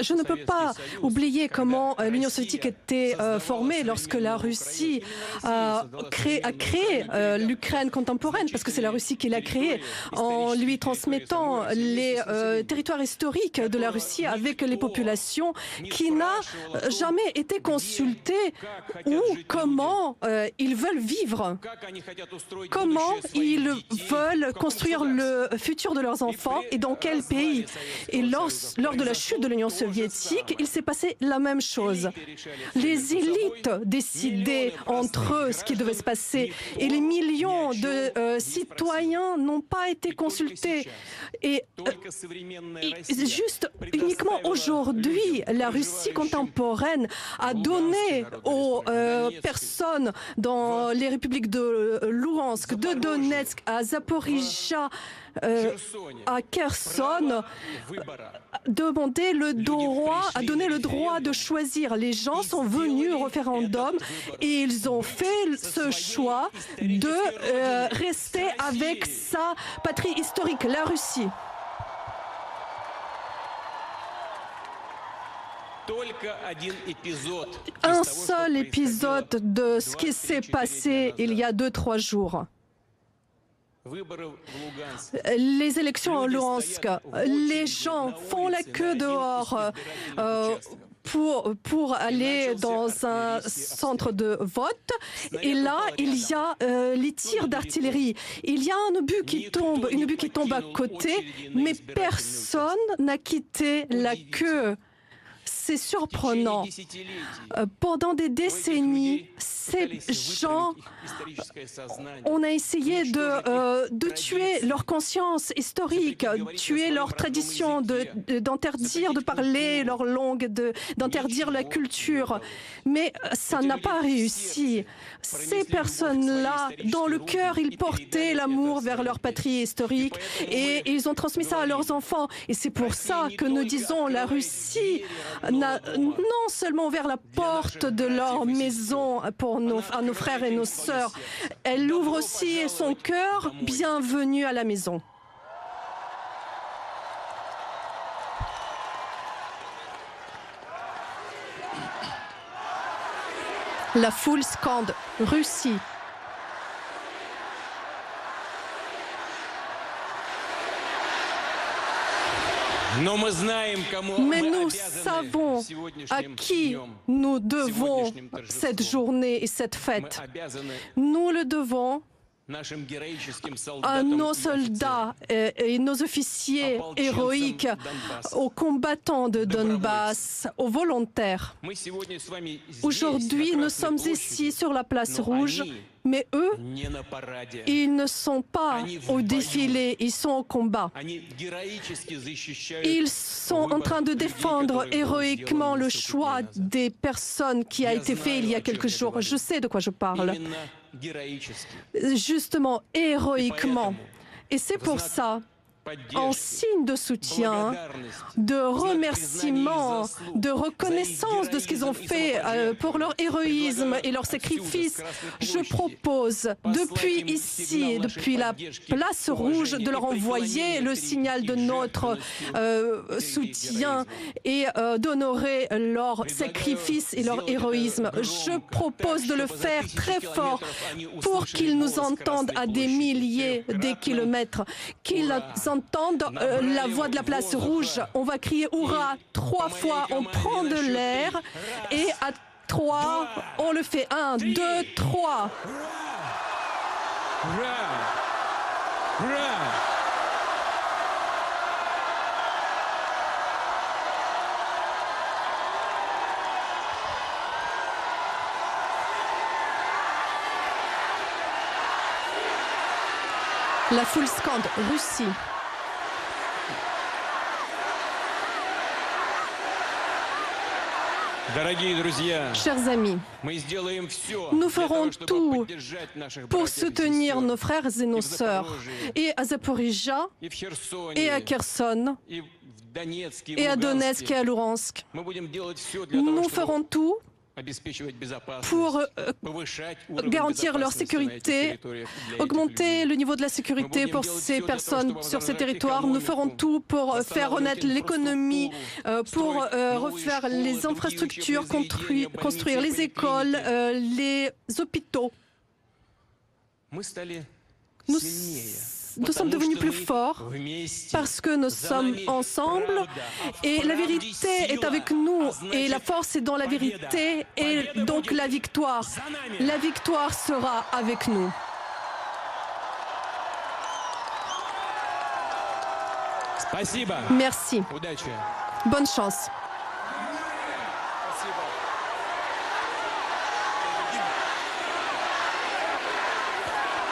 Je ne peux pas oublier comment l'Union soviétique était formée lorsque la Russie a créé l'Ukraine contemporaine, parce que c'est la Russie qui l'a créée, en lui transmettant les territoires historiques de la Russie avec les populations qui n'a jamais été consultée ou comment ils veulent vivre, comment ils veulent construire le futur de leurs enfants et dans quel pays. Et lors de la chute de l'Union soviétique, il s'est passé la même chose. Les élites décidaient entre eux ce qui devait se passer et les millions de citoyens n'ont pas été consultés. Et juste uniquement aujourd'hui, la Russie contemporaine a donné aux personnes dans les républiques de Louhansk, de Donetsk, à Zaporizhzhia, à Kherson, demander le droit, a donné le droit de choisir. Les gens sont venus au référendum et ils ont fait ce choix de rester avec sa patrie historique, la Russie. Un seul épisode de ce qui s'est passé il y a 2-3 jours. Les élections en Luhansk, les gens font la queue dehors pour aller dans un centre de vote. Et là, il y a les tirs d'artillerie. Il y a un obus qui tombe, une obus qui tombe à côté, mais personne n'a quitté la queue. C'est surprenant. Pendant des décennies, ces gens, on a essayé de tuer leur conscience historique, tuer leur tradition, d'interdire de parler leur langue, d'interdire la culture. Mais ça n'a pas réussi. Ces personnes-là, dans le cœur, ils portaient l'amour vers leur patrie historique et ils ont transmis ça à leurs enfants. Et c'est pour ça que nous disons la Russie n'a non seulement ouvert la porte de leur maison à nos frères et nos sœurs, elle ouvre aussi son cœur. Bienvenue à la maison. La foule scande « Russie ». Mais nous savons à qui nous devons cette journée et cette fête. Nous le devons à nos soldats et nos officiers héroïques, aux combattants de Donbass, aux volontaires. Aujourd'hui, nous sommes ici sur la place rouge, mais eux, ils ne sont pas au défilé, ils sont au combat. Ils sont en train de défendre héroïquement le choix des personnes qui a été fait il y a quelques jours. Je sais de quoi je parle. Justement, héroïquement. Et c'est pour ça, en signe de soutien, de remerciement, de reconnaissance de ce qu'ils ont fait pour leur héroïsme et leur sacrifice, je propose depuis ici, depuis la place rouge, de leur envoyer le signal de notre soutien et d'honorer leur sacrifice et leur héroïsme. Je propose de le faire très fort pour qu'ils nous entendent à des milliers de kilomètres, qu'ils entendent la voix de la place rouge. On va crier « Hurrah » 3 fois, on prend de l'air et à 3, on le fait 1, 2, 3. La foule scande « Russie ». Chers amis, nous ferons tout pour soutenir nos frères et nos sœurs, et à Zaporizhzhia, et à Kherson, et à Donetsk et à Louhansk. Nous ferons tout pour garantir leur sécurité, augmenter le niveau de la sécurité pour ces personnes sur ces territoires. Nous ferons tout pour faire renaître l'économie, pour refaire les infrastructures, construire les écoles, les hôpitaux. Nous sommes devenus plus forts parce que nous sommes ensemble et la vérité est avec nous et la force est dans la vérité et donc la victoire sera avec nous. Merci. Bonne chance.